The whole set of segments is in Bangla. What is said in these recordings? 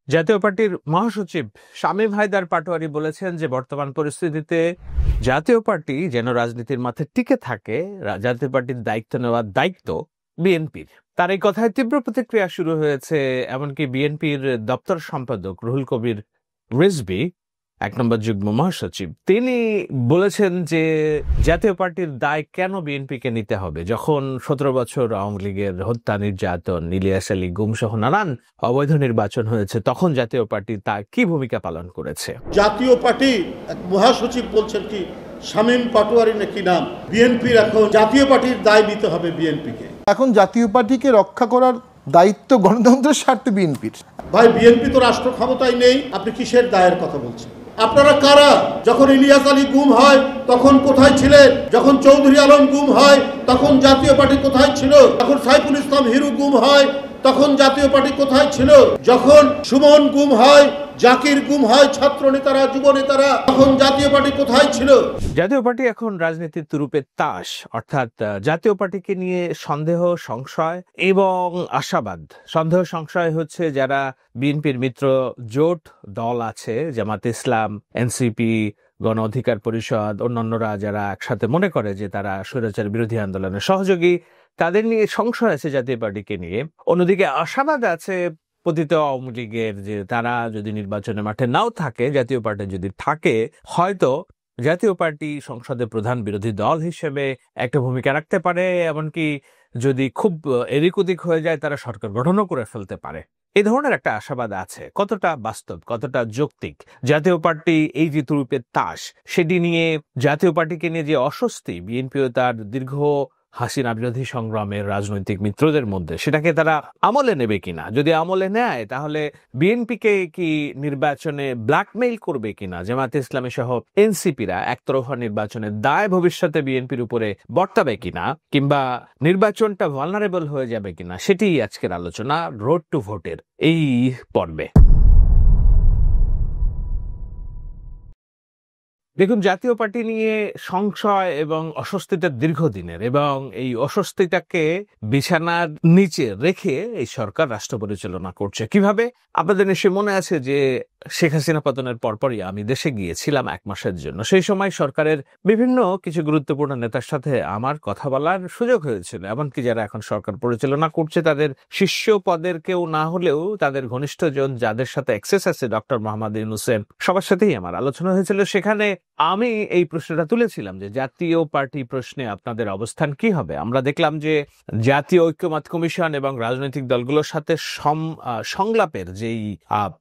জাতীয় পার্টির মহাসচিব শামীম হায়দার পাটোয়ারী বলেছেন যে বর্তমান পরিস্থিতিতে জাতীয় পার্টি যেন রাজনীতির মাঠে টিকে থাকে, জাতীয় পার্টির দায়িত্ব নেওয়ার দায়িত্ব বিএনপির। তার এই কথায় তীব্র প্রতিক্রিয়া শুরু হয়েছে। এমনকি বিএনপির দপ্তর সম্পাদক রুহুল কবির রিজভী, ১ নম্বর যুগ্ম মহাসচিব, তিনি বলেছেন যে জাতীয় পার্টির দায় কেন বিএনপিকে নিতে হবে, যখন ১৭ বছর আওয়ামী লীগের হত্যা, নির্যাতন, ইলিয়াস আলী গুম সহ নানান অবৈধ নির্বাচন হয়েছে, তখন জাতীয় পার্টি তা কি ভূমিকা পালন করেছে। জাতীয় পার্টি এক মহাসচিব বলছেন কি শামীম পাটোয়ারী নাকি নাম, বিএনপির এখন জাতীয় পার্টির দায় নিতে হবে বিএনপিকে। এখন জাতীয় পার্টিকে রক্ষা করার দায়িত্ব গণতন্ত্রের স্বার্থে বিএনপির। ভাই, বিএনপি তো রাষ্ট্র ক্ষমতায় নেই, আপনি কিসের দায়ের কথা বলছেন? আপনারা কারা? যখন ইলিয়াস আলী গুম হয় তখন কোথায় ছিলেন? যখন চৌধুরী আলম গুম হয় তখন জাতীয় পার্টি কোথায় ছিল? যখন সাইফুল ইসলাম হিরু গুম হয় তখন জাতীয় পার্টি কোথায় ছিল? যখন সুমন গুম হয়, জাকির গুম হয়, ছাত্র নেতারা, যুব নেতারা, তখন জাতীয় পার্টি কোথায় ছিল? জাতীয় পার্টি এখন রাজনীতির তুরুপে তাস, অর্থাৎ জাতীয় পার্টিকে নিয়ে সন্দেহ, সংশয় এবং আশাবাদ। সন্দেহ সংশয় হচ্ছে যারা বিএনপির মিত্র জোট দল আছে, জামাত ইসলাম, এনসিপি, গণ অধিকার পরিষদ, অন্যান্যরা যারা একসাথে মনে করে যে তারা স্বৈরাচার বিরোধী আন্দোলনের সহযোগী, তাদের নিয়ে সংশয় আছে জাতীয় পার্টিকে নিয়ে। অন্যদিকে আশাবাদ আছে পতিত আওয়ামী লীগের, যে তারা যদি নির্বাচনের মাঠে নাও থাকে, জাতীয় পার্টি যদি থাকে, হয়তো জাতীয় পার্টি সংসদে প্রধান বিরোধী দল হিসেবে একটা ভূমিকা রাখতে পারে, এমনকি যদি খুব এদিক ওদিক হয়ে যায় তারা সরকার গঠনও করে ফেলতে পারে। এই ধরনের একটা আশাবাদ আছে। কতটা বাস্তব, কতটা যৌক্তিক, জাতীয় পার্টি এই যে তুরুপের তাস, সেটি নিয়ে, জাতীয় পার্টিকে নিয়ে যে অস্বস্তি বিএনপিও তার দীর্ঘ হাসিনা বিরোধী সংগ্রামের রাজনৈতিক মিত্রদের মধ্যে, সেটাকে তারা আমলে নেবে কিনা? যদি আমলে নেয় তাহলে বিএনপিকে কি নির্বাচনে ব্ল্যাকমেইল করবে কিনা জামাত ইসলামী সহ এনসিপিরা? একতরফা নির্বাচনের দায় ভবিষ্যতে বিএনপির উপরে বর্তাবে কিনা, কিংবা নির্বাচনটা ভালনারেবল হয়ে যাবে কিনা, সেটিই আজকের আলোচনা রোড টু ভোটের এই পর্বে। দেখুন, জাতীয় পার্টি নিয়ে সংশয় এবং অস্বস্তিটা দীর্ঘদিনের, এবং এই অস্বস্তিটাকে বিছানার নিচে রেখে এই সরকার রাষ্ট্র পরিচালনা করছে। কিভাবে? আপনাদের নিশ্চয়ই মনে আছে যে শেখ হাসিনা পতনের পরপরই আমি দেশে গিয়েছিলাম ১ মাসের জন্য। সেই সময় সরকারের বিভিন্ন কিছু গুরুত্বপূর্ণ নেতার সাথে আমার কথা বলার সুযোগ হয়েছিল। এমনকি যারা এখন সরকার পরিচালনা করছে তাদের শীর্ষ পদের কেউ না হলেও তাদের ঘনিষ্ঠজন যাদের সাথে অ্যাক্সেস আছে, ডক্টর মোহাম্মদ ইউনূস, সবার সাথেই আমার আলোচনা হয়েছিল। সেখানে আমি এই প্রশ্নটা তুলেছিলাম যে জাতীয় পার্টি প্রশ্নে আপনাদের অবস্থান কি হবে। আমরা দেখলাম যে জাতীয় ঐক্যমত্য কমিশন এবং রাজনৈতিক দলগুলোর সাথে সংলাপের যেই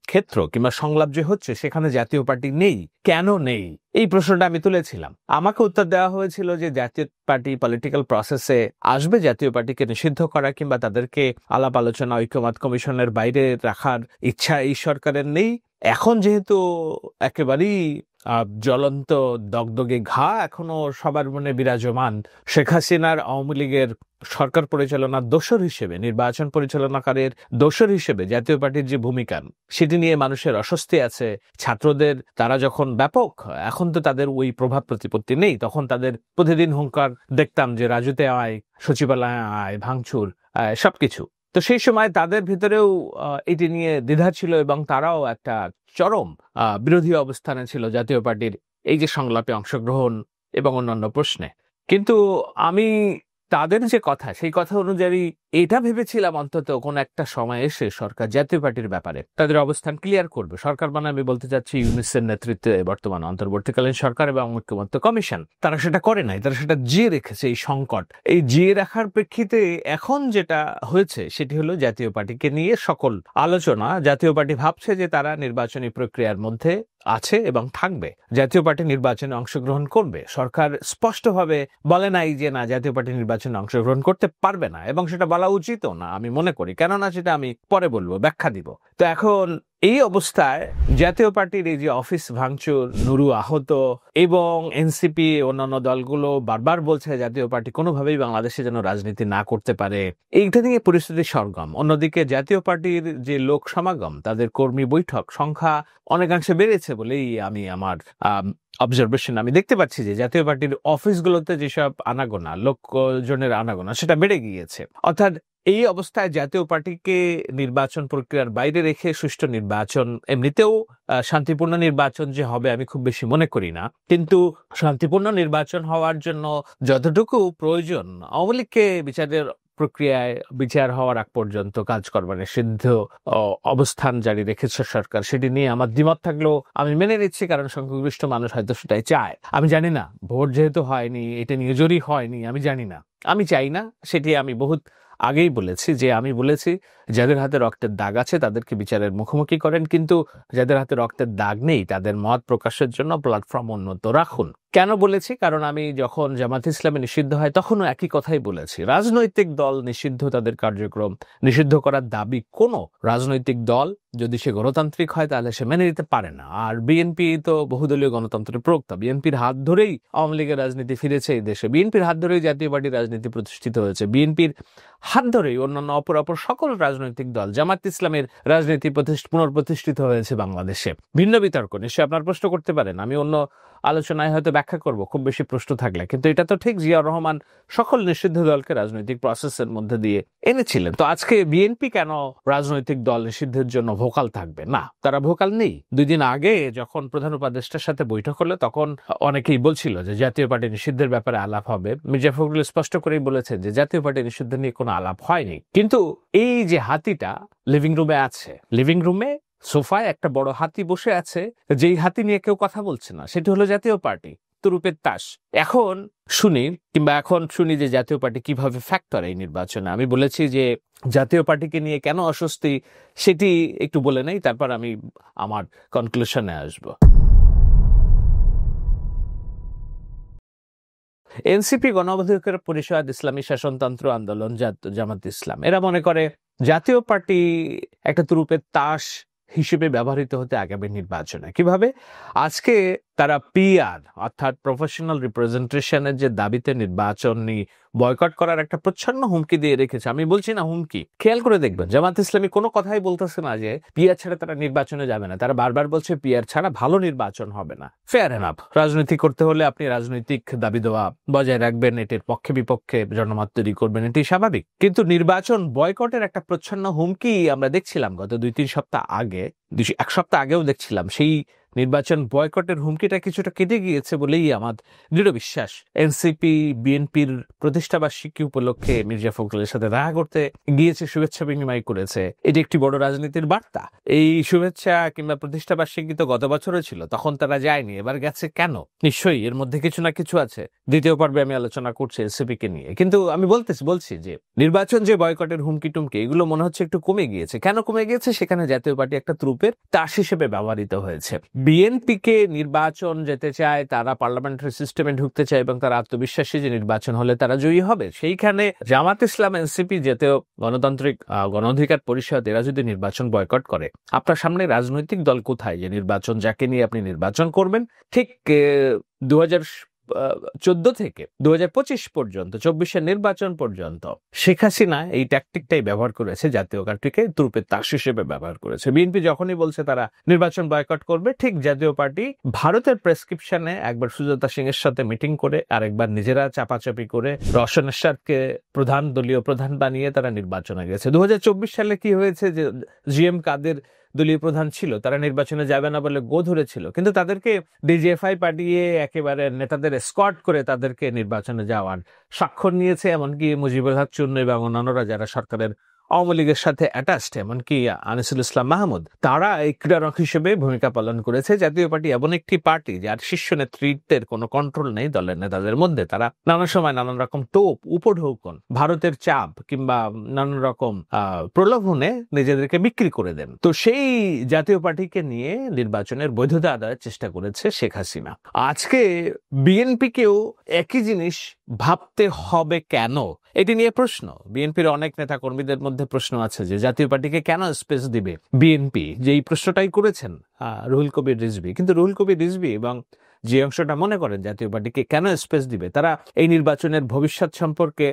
ক্ষেত্র কিংবা সংলাপ যে হচ্ছে, সেখানে জাতীয় পার্টি নেই। কেন নেই, এই প্রশ্নটা আমি তুলেছিলাম। আমাকে উত্তর দেওয়া হয়েছিল যে জাতীয় পার্টি পলিটিক্যাল প্রসেসে আসবে, জাতীয় পার্টিকে নিষিদ্ধ করা কিংবা তাদেরকে আলাপ আলোচনা ঐক্যমত্য কমিশনের বাইরে রাখার ইচ্ছা এই সরকারের নেই। এখন যেহেতু একেবারেই জ্বলন্ত দগদগে ঘা এখনো সবার মনে বিরাজমান, শেখ হাসিনার আওয়ামী লীগের সরকার পরিচালনার দোসর হিসেবে, নির্বাচন পরিচালনাকারীর দোসর হিসেবে জাতীয় পার্টির যে ভূমিকা, সেটি নিয়ে মানুষের অস্বস্তি আছে। ছাত্রদের তারা যখন ব্যাপক, এখন তো তাদের ওই প্রভাব প্রতিপত্তি নেই, তখন তাদের প্রতিদিন হুঙ্কার দেখতাম যে রাজুতে আয়, সচিবালয়ে আয়, ভাঙচুর, সবকিছু। তো সেই সময় তাদের ভিতরেও এটি নিয়ে দ্বিধা ছিল এবং তারাও একটা চরম বিরোধী অবস্থানে ছিল জাতীয় পার্টির এই যে সংলাপে অংশগ্রহণ এবং অন্যান্য প্রশ্নে। কিন্তু আমি তাদের যে কথা, সেই কথা অনুযায়ী এটা ভেবেছিলাম অন্তত কোন একটা সময় এসে সরকার জাতীয় পার্টির ব্যাপারে তাদের অবস্থান ক্লিয়ার করবে। সরকার মানে আমি বলতে চাচ্ছি ইউনূসের নেতৃত্বে বর্তমান অন্তর্বর্তীকালীন সরকার এবং ঐক্যমত্য কমিশন। তারা সেটা করে নাই, তারা সেটা জিয়ে রেখেছে। এই সংকট, এই জিয়ে রাখার প্রেক্ষিতে এখন যেটা হয়েছে সেটি হলো জাতীয় পার্টিকে নিয়ে সকল আলোচনা। জাতীয় পার্টি ভাবছে যে তারা নির্বাচনী প্রক্রিয়ার মধ্যে আছে এবং থাকবে, জাতীয় পার্টি নির্বাচনে অংশগ্রহণ করবে। সরকার স্পষ্টভাবে বলে নাই যে না, জাতীয় পার্টি নির্বাচনে অংশগ্রহণ করতে পারবে না, এবং সেটা বলা উচিত না আমি মনে করি, কেননা সেটা আমি পরে বলবো, ব্যাখ্যা দিব। তো এখন এই অবস্থায় জাতীয় পার্টির এই যে অফিস ভাঙচুর, নুরু আহত, এবং এনসিপি অন্যান্য দলগুলো বারবার বলছে জাতীয় পার্টি কোনোভাবেই বাংলাদেশে যেন রাজনীতি না করতে পারে, এইটা নিয়ে পরিস্থিতি সরগম। অন্যদিকে জাতীয় পার্টির যে লোক সমাগম, তাদের কর্মী বৈঠক সংখ্যা অনেকাংশে বেড়েছে বলেই আমি আমার অবজারভেশন আমি দেখতে পাচ্ছি যে জাতীয় পার্টির অফিসগুলোতে যেসব আনাগোনা, লোকজনের আনাগোনা, সেটা বেড়ে গিয়েছে। অর্থাৎ এই অবস্থায় জাতীয় পার্টিকে নির্বাচন প্রক্রিয়ার বাইরে রেখে সুষ্ঠু নির্বাচন, এমনিতেও শান্তিপূর্ণ নির্বাচন যে হবে আমি খুব বেশি মনে করি না, কিন্তু শান্তিপূর্ণ নির্বাচন হওয়ার জন্য যতটুকু প্রয়োজন আওয়ামী লীগকে বিচারের প্রক্রিয়ায় বিচার হওয়ার আগ পর্যন্ত কাজ করবার নিষিদ্ধ অবস্থান জারি রেখেছে সরকার, সেটি নিয়ে আমার দ্বিমত থাকলেও আমি মেনে নিচ্ছি, কারণ সংখ্যাগরিষ্ঠ মানুষ হয়তো সেটাই চায়। আমি জানি না, ভোট যেহেতু হয়নি, এটা নিয়ে জোরই হয়নি, আমি জানি না, আমি চাই না। সেটি আমি বহুত আগেই বলেছি যে আমি বলেছি যাদের হাতে রক্তের দাগ আছে তাদেরকে বিচারের মুখোমুখি করেন, কিন্তু যাদের হাতে রক্তের দাগ নেই তাদের মত প্রকাশের জন্য প্ল্যাটফর্ম উন্নত রাখুন। কেন বলেছি? কারণ আমি যখন জামাত ইসলামে নিষিদ্ধ হয় তখনও একই কথাই বলেছি। রাজনৈতিক দল নিষিদ্ধ, তাদের কার্যক্রম নিষিদ্ধ করার দাবি কোনো রাজনৈতিক দল যদি সে গণতান্ত্রিক হয় তাহলে সে মেনে নিতে পারে না। আর বিএনপি তো বহুদলীয় গণতন্ত্রের প্রবক্তা, বিএনপির হাত ধরেই আওয়ামী লীগের রাজনীতি ফিরেছে এই দেশে, বিএনপির হাত ধরেই জাতীয় পার্টির রাজনীতি প্রতিষ্ঠিত হয়েছে, বিএনপির হাত ধরেই অন্যান্য অপর সকল রাজনৈতিক দল, জামাত ইসলামের রাজনীতি পুনঃপ্রতিষ্ঠিত হয়েছে বাংলাদেশে। ভিন্ন বিতর্ক নিশ্চয়ই আপনার প্রশ্ন করতে পারেন, আমি অন্য আলোচনায় হয়তো ব্যাখ্যা করব খুব বেশি প্রশ্ন থাকলে, কিন্তু এটা তো ঠিক জিয়াউর রহমান সকল নিষিদ্ধ দলকে রাজনৈতিক প্রসেসের মধ্যে দিয়ে এনেছিলেন। তো আজকে বিএনপি কেন রাজনৈতিক দল নিষিদ্ধের জন্য ভোকাল থাকবে? না, তারা ভোকাল নেই। 2 দিন আগে যখন প্রধান উপদেষ্টার সাথে বৈঠক হলো তখন অনেকেই বলছিল যে জাতীয় পার্টি নিষিদ্ধের ব্যাপারে আলাপ হবে। মির্জা ফখরুল স্পষ্ট করেই বলেছেন যে জাতীয় পার্টি নিষিদ্ধ নিয়ে কোনো আলাপ হয়নি। কিন্তু এই যে হাতিটা লিভিং রুমে আছে, লিভিং রুমে সোফায় একটা বড় হাতি বসে আছে, যেই হাতি নিয়ে কেউ কথা বলছে না, সেটি হলো জাতীয় পার্টি, তুরুপের তাস। এখন শুনি যে জাতীয় পার্টি কিভাবে ফ্যাক্টর এই নির্বাচনে। আমি বলেছি যে জাতীয় পার্টিকে নিয়ে কেন অস্বস্তি সেটি একটু বলে নেই, তারপর আমি আমার কনক্লুশনে আসব। এনসিপি, গণ অধিকার পরিষদ, ইসলামী শাসনতন্ত্র আন্দোলন, জামাত ইসলাম, এরা মনে করে জাতীয় পার্টি একটা তুরুপের তাস হিসেবে ব্যবহৃত হতে আগামী নির্বাচনে। কিভাবে? আজকে তারা পিআর অর্থাৎ প্রফেশনাল রিপ্রেজেন্টেশনের যে দাবিতে নির্বাচনী বয়কট করার একটা প্রচ্ছন্ন হুমকি দিয়ে রেখেছে। আমি বলছি না হুমকি, খেয়াল করে দেখবেন জামাত ইসলামী কোনো কথাই বলতেছে না যে পিআর ছাড়া তারা নির্বাচনে যাবে না। তারা বারবার বলছে পিআর ছাড়া ভালো নির্বাচন হবে না। ফেয়ার এনাফ, রাজনীতি করতে হলে আপনি রাজনৈতিক দাবি দেওয়া বজায় রাখবেন, এটির পক্ষে বিপক্ষে জনমত তৈরি করবেন, এটি স্বাভাবিক। কিন্তু নির্বাচন বয়কটের একটা প্রচ্ছন্ন হুমকি আমরা দেখছিলাম গত 2-3 সপ্তাহ আগে, 1 সপ্তাহ আগেও দেখছিলাম। সেই নির্বাচন বয়কটের হুমকিটা কিছুটা কেটে গিয়েছে বলেই আমার দৃঢ় বিশ্বাস। এনসিপি বিএনপির প্রতিষ্ঠাবার্ষিকী উপলক্ষে মির্জা ফখরুলের সাথে দেখা করতে গিয়েছে, শুভেচ্ছা বিনিময় করেছে, এটি একটি বড় রাজনীতির বার্তা। এই শুভেচ্ছা কিংবা প্রতিষ্ঠাবার্ষিকী তো গত বছরও ছিল, তখন তারা যায়নি, এবার গেছে কেন? নিশ্চয়ই এর মধ্যে কিছু না কিছু আছে। দ্বিতীয় পর্বে আমি আলোচনা করছি এনসিপি কে নিয়ে। কিন্তু আমি বলছি যে নির্বাচন যে বয়কটের হুমকি টুমকি এগুলো মনে হচ্ছে একটু কমে গিয়েছে। কেন কমে গিয়েছে? সেখানে জাতীয় পার্টি একটা ত্রুপের তাস হিসেবে ব্যবহৃত হয়েছে। বিএনপি কে নির্বাচন যেতে চায়, তারা পার্লামেন্টারি সিস্টেমে ঢুকতে চায় এবং তারা আত্মবিশ্বাসী যে নির্বাচন হলে তারা জয়ী হবে। সেইখানে জামাত ইসলাম, এনসিপি, জাতীয় গণতান্ত্রিক গণ অধিকার পরিষদ, এরা যদি নির্বাচন বয়কট করে, আপনার সামনে রাজনৈতিক দল কোথায় যে নির্বাচন, যাকে নিয়ে আপনি নির্বাচন করবেন? ঠিক 2014 থেকে 2025 পর্যন্ত, 24-এর নির্বাচন পর্যন্ত শেখ হাসিনা এই ট্যাকটিকটাই ব্যবহার করেছে, জাতীয় পার্টিকে তুরুপের তাস হিসেবে ব্যবহার করেছে। বিএনপি যখনই বলছে তারা নির্বাচন বয়কট করবে, ঠিক জাতীয় পার্টি ভারতের প্রেসক্রিপশনে একবার সুজাতা সিং এর সাথে মিটিং করে, আরেকবার নিজেরা চাপাচাপি করে রওশন এরশাদকে দলীয় প্রধান বানিয়ে তারা নির্বাচনে গেছে। 2024 সালে কি হয়েছে যে জিএম কাদের দলীয় প্রধান ছিল, তারা নির্বাচনে যাবে না বলে গো ধরেছিল, কিন্তু তাদেরকে ডিজিএফআই পাঠিয়ে একেবারে নেতাদের এসকর্ট করে তাদেরকে নির্বাচনে যাওয়ার স্বাক্ষর নিয়েছে। এমনকি মুজিবুল হক চুন্নু এবং অন্যান্যরা যারা সরকারের আওয়ামী লীগের সাথে অ্যাটাচড, এমনকি আনিসুল ইসলাম মাহমুদ, তারা এই ক্রীড়ারক হিসেবে ভূমিকা পালন করেছে। জাতীয় পার্টি এমন একটি পার্টি যার শীর্ষ নেতৃত্বের কোনো কন্ট্রোল নেই দলের নেতাদের মধ্যে। তারা নানা সময় নানান রকম টোপ, উপঢৌকন, ভারতের চাপ কিংবা নানান রকম প্রলোভনে নিজেদেরকে বিক্রি করে দেন। তো সেই জাতীয় পার্টিকে নিয়ে নির্বাচনের বৈধতা আদায়ের চেষ্টা করেছে শেখ হাসিনা। আজকে বিএনপিকেও একই জিনিস ভাবতে হবে কেন, এটি নিয়ে প্রশ্ন। বিএনপির অনেক নেতা কর্মীদের মধ্যে প্রশ্ন আছে যে জাতীয় পার্টিকে কেন স্পেস দিবে বিএনপি, যে এই প্রশ্নটাই করেছেন রুহুল কবির রিজভী। কিন্তু রুহুল কবির রিজভী এবং যে অংশটা মনে করেন জাতীয় পার্টিকে কেন স্পেস দিবে, তারা এই নির্বাচনের ভবিষ্যৎ সম্পর্কে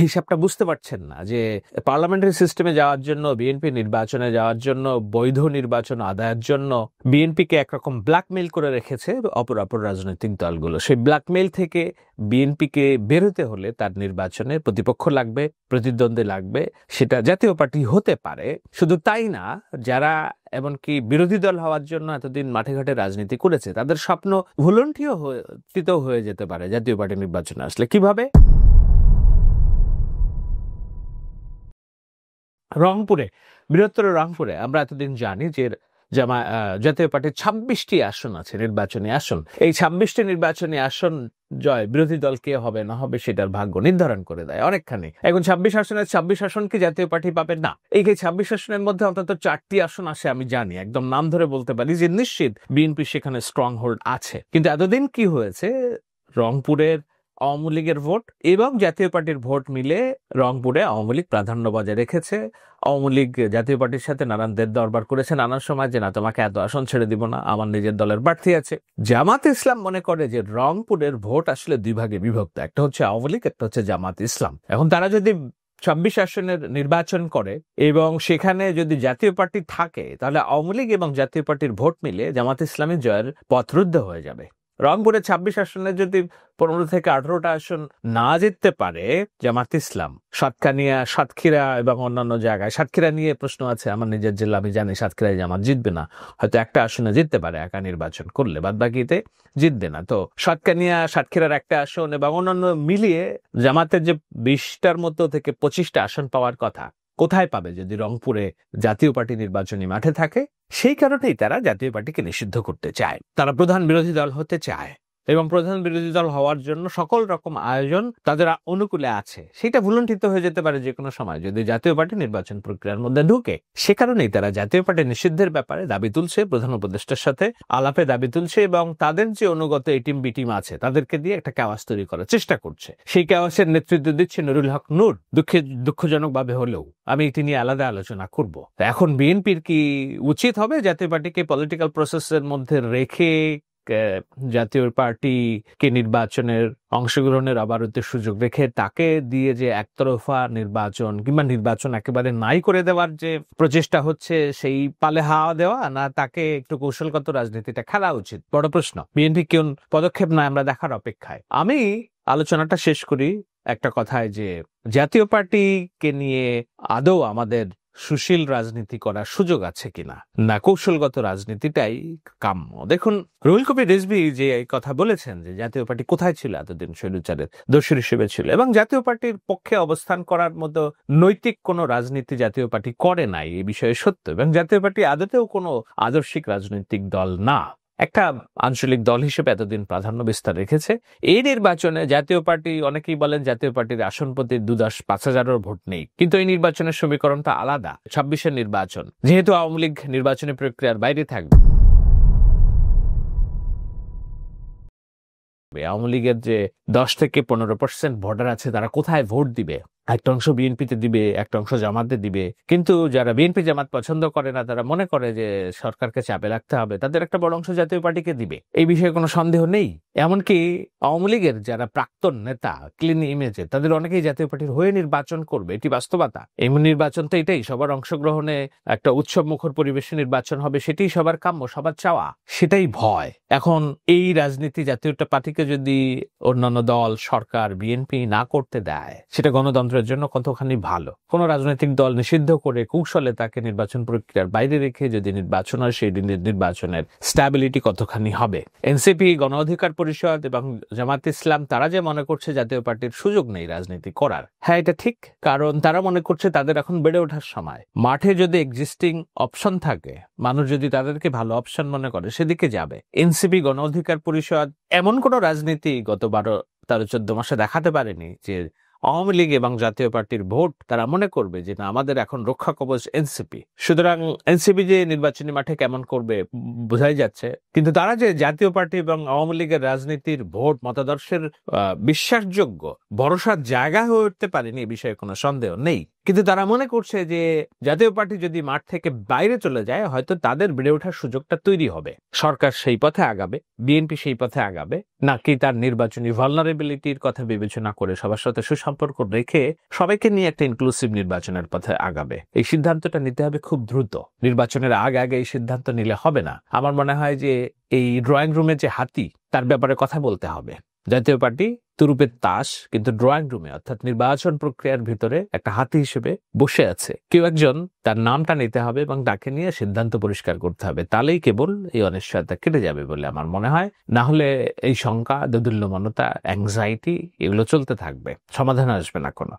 হিসাবটা বুঝতে পারছেন না, যে পার্লামেন্টারি সিস্টেমে যাওয়ার জন্য, বিএনপি নির্বাচনে যাওয়ার জন্য, বৈধ নির্বাচন আদায়ের জন্য বিএনপিকে একরকম ব্ল্যাকমেইল করে রেখেছে অপর রাজনৈতিক দলগুলো। সেই ব্ল্যাকমেইল থেকে বিএনপিকে বেরোতে হলে তার নির্বাচনে প্রতিপক্ষ লাগবে, প্রতিদ্বন্দ্বী লাগবে, সেটা জাতীয় পার্টি হতে পারে। শুধু তাই না, যারা এমনকি বিরোধী দল হওয়ার জন্য এতদিন মাঠে ঘাটে রাজনীতি করেছে, তাদের স্বপ্ন ভুলণ্ঠিত হয়ে যেতে পারে জাতীয় পার্টি নির্বাচনে আসলে। কিভাবে? রংপুরে, বৃহত্তর রংপুরে আমরা এতদিন জানি যে জাতীয় পার্টির 26টি আসন আছে, নির্বাচনী আসন। এই 26টি নির্বাচনী আসন জয় বিরোধী দল কে হবে না হবে সেটার ভাগ্য নির্ধারণ করে দেয় অনেকখানি। এখন 26 আসনের 26 আসনকে জাতীয় পার্টি পাবে না। এই 26 আসনের মধ্যে অন্তত 4টি আসন আসে, আমি জানি, একদম নাম ধরে বলতে পারি যে নিশ্চিত বিএনপি সেখানে স্ট্রং হোল্ড আছে। কিন্তু এতদিন কি হয়েছে, রংপুরের আওয়ামী লীগের ভোট এবং জাতীয় পার্টির ভোট মিলে রংপুরে আওয়ামী লীগ প্রাধান্য বজায় রেখেছে। আওয়ামী লীগ জাতীয় পার্টির সাথে নানান দের দরবার করেছে নানান সময়, যে না তোমাকে এত আসন ছেড়ে দিব না, আমার নিজের দলের প্রার্থী আছে। জামাত ইসলাম মনে করে যে রংপুরের ভোট আসলে দুই ভাগে বিভক্ত, একটা হচ্ছে আওয়ামী লীগ, একটা হচ্ছে জামাত ইসলাম। এখন তারা যদি 26 আসনের নির্বাচন করে এবং সেখানে যদি জাতীয় পার্টি থাকে, তাহলে আওয়ামী লীগ এবং জাতীয় পার্টির ভোট মিলে জামাত ইসলামের জয়ের পথ রুদ্ধ হয়ে যাবে। রংপুরে 26 আসনে যদি 15 থেকে 18টা আসন না জিততে পারে জামাত ইসলাম, সাতক্ষীরা এবং অন্যান্য জায়গায়, সাতক্ষীরা নিয়ে প্রশ্ন আছে, আমার নিজের জেলা, আমি জানি সাতক্ষীরায় জামাত জিতবে না, হয়তো একটা আসনে জিততে পারে একা নির্বাচন করলে, বাদ বাকিতে জিতবে না। তো সাতক্ষীরার একটা আসন এবং অন্যান্য মিলিয়ে জামাতের যে 20টার মতো থেকে 25টা আসন পাওয়ার কথা, কোথায় পাবে যদি রংপুরে জাতীয় পার্টি নির্বাচনী মাঠে থাকে? সেই কারণেই তারা জাতীয় পার্টিকে নিষিদ্ধ করতে চায়। তারা প্রধান বিরোধী দল হতে চায় এবং প্রধান বিরোধী দল হওয়ার জন্য সকল রকম আয়োজন তাদের অনুকূলে আছে। সেটা ভুলণ্ঠিত হয়ে যেতে পারে যে কোনো সময় যদি জাতীয় পার্টি নির্বাচন প্রক্রিয়ার মধ্যে ঢুকে। সে কারণেই তারা জাতীয় পার্টি নিষিদ্ধের ব্যাপারে দাবি তুলছে, প্রধান উপদেষ্টার সাথে আলাপে দাবি তুলছে এবং তাদের যে অনুগত এটিম বিটিম আছে তাদেরকে দিয়ে একটা ক্যাওয়াস তৈরি করার চেষ্টা করছে। সেই ক্যাওয়াসের নেতৃত্ব দিচ্ছে নুরুল হক নূর, দুঃখজনক ভাবে হলেও। আমি এটি নিয়ে আলাদা আলোচনা করব। এখন বিএনপির কি উচিত হবে জাতীয় পার্টিকে পলিটিক্যাল প্রসেসের মধ্যে রেখে জাতীয় পার্টিকে নির্বাচনের অংশগ্রহণের আবারতে সুযোগ রেখে তাকে দিয়ে যে একতরফা নির্বাচন কিংবা নির্বাচন একেবারে নাই করে দেওয়ার যে প্রচেষ্টা হচ্ছে, সেই পালে হাওয়া দেওয়া, না তাকে একটু কৌশলগত রাজনীতিটা খেলা উচিত? বড় প্রশ্ন। বিএনপি কোন পদক্ষেপ নেয় আমরা দেখার অপেক্ষায়। আমি আলোচনাটা শেষ করি একটা কথায়, যে জাতীয় পার্টিকে নিয়ে আদৌ আমাদের সুশীল রাজনীতি করার সুযোগ আছে কিনা, না কৌশলগত রাজনীতিটাই কাম্য? দেখুন, রুহুল কবির রিজভী যে কথা বলেছেন যে জাতীয় পার্টি কোথায় ছিল এতদিন, স্বৈরাচারের দোষী হিসেবে ছিল, এবং জাতীয় পার্টির পক্ষে অবস্থান করার মতো নৈতিক কোনো রাজনীতি জাতীয় পার্টি করে নাই, এই বিষয়ে সত্য। এবং জাতীয় পার্টি আদতেও কোনো আদর্শিক রাজনৈতিক দল না, একটা আঞ্চলিক দল হিসেবে এতদিন প্রাধান্য বিস্তার রেখেছে। এই নির্বাচনে জাতীয় পার্টি, অনেকেই বলেন জাতীয় পার্টির আসন প্রতি 5,000-5,000 ভোট নেই, কিন্তু এই নির্বাচনের সমীকরণটা আলাদা। 26-এর নির্বাচন, যেহেতু আওয়ামী লীগ নির্বাচনী প্রক্রিয়ার বাইরে থাকবে, আওয়ামী লীগের যে 10 থেকে 15% ভোটার আছে, তারা কোথায় ভোট দিবে? একটা অংশ বিএনপিতে দিবে, একটা অংশ জামাতে দিবে। কিন্তু যারা বিএনপি জামাত পছন্দ করে না, তারা মনে করে যে সরকারকে চাপে রাখতে হবে, তাদের একটা বড় অংশ জাতীয় পার্টিকে দিবে, এই বিষয়ে কোনো সন্দেহ নেই। এমনকি আওয়ামী লীগের যারা প্রাক্তন নেতা, ক্লিন ইমেজে, তাদের অনেকেই জাতীয় পার্টির হয়ে নির্বাচন করবে, এটি বাস্তবতা। এই নির্বাচন তো এটাই, সবার অংশগ্রহণে একটা উৎসব মুখর পরিবেশে নির্বাচন হবে, সেটাই সবার কাম্য, সবার চাওয়া, সেটাই ভয়। এখন এই রাজনীতি জাতীয় পার্টিকে যদি অন্যান্য দল, সরকার, বিএনপি না করতে দেয়, সেটা গণতন্ত্রের জন্য কতখানি ভালো? কোন রাজনৈতিক দল নিষিদ্ধ করে কৌশলে তাকে নির্বাচন প্রক্রিয়ার বাইরে রেখে যদি নির্বাচন হয়, সেই নির্বাচনের স্ট্যাবিলিটি কতখানি হবে? এনসিপি, গণ অধিকার পরিষদ এবং জামাত ইসলাম তারা যে মনে করছে জাতীয় পার্টির সুযোগ নেই রাজনীতি করার, হ্যাঁ এটা ঠিক, কারণ তারা মনে করছে তাদের এখন বেড়ে ওঠার সময়। মাঠে যদি এক্সিস্টিং অপশন থাকে, মানুষ যদি তাদেরকে ভালো অপশন মনে করে, সেদিকে যাবে। এনসিপি, গণ অধিকার পরিষদ এমন কোন রাজনীতি গত 12-13-14 মাসে দেখাতে পারেনি যে আওয়ামী লীগ এবং জাতীয় পার্টির ভোট তারা মনে করবে যে না, আমাদের এখন রক্ষা কবচ এনসিপি। সুতরাং এনসিপি যে নির্বাচনী মাঠে কেমন করবে বোঝাই যাচ্ছে, কিন্তু তারা যে জাতীয় পার্টি এবং আওয়ামী লীগের রাজনীতির ভোট মতাদর্শের বিশ্বাসযোগ্য ভরসার জায়গা হয়ে উঠতে পারেনি, এ বিষয়ে কোনো সন্দেহ নেই। কিন্তু তারা মনে করছে যে জাতীয় পার্টি যদি মাঠ থেকে বাইরে চলে যায় হয়তো তাদের বেড়ে ওঠার সুযোগটা তৈরি হবে, সরকার সেই পথে আগাবে, বিএনপি সেই পথে আগাবে, নাকি তার নির্বাচনী ভালনারেবিলিটির কথা বিবেচনা করে সবার সাথে সুসম্পর্ক রেখে সবাইকে নিয়ে একটা ইনক্লুসিভ নির্বাচনের পথে আগাবে। এই সিদ্ধান্তটা নিতে হবে খুব দ্রুত। নির্বাচনের আগে আগে এই সিদ্ধান্ত নিলে হবে না। আমার মনে হয় যে এই ড্রয়িং রুমে যে হাতি, তার ব্যাপারে কথা বলতে হবে। জাতীয় পার্টি তুরুপের তাস, কিন্তু ড্রয়িং রুমে অর্থাৎ নির্বাচন প্রক্রিয়ার ভিতরে একটা হাতি হিসেবে বসে আছে। কেউ একজন তার নামটা নিতে হবে এবং তাকে নিয়ে সিদ্ধান্ত পরিষ্কার করতে হবে। তাহলেই কেবল এই অনিশ্চয়তা কেটে যাবে বলে আমার মনে হয়। না হলে এই শঙ্কা, দোদুল্যমানতা, অ্যাংজাইটি এগুলো চলতে থাকবে, সমাধান আসবে না কোনো।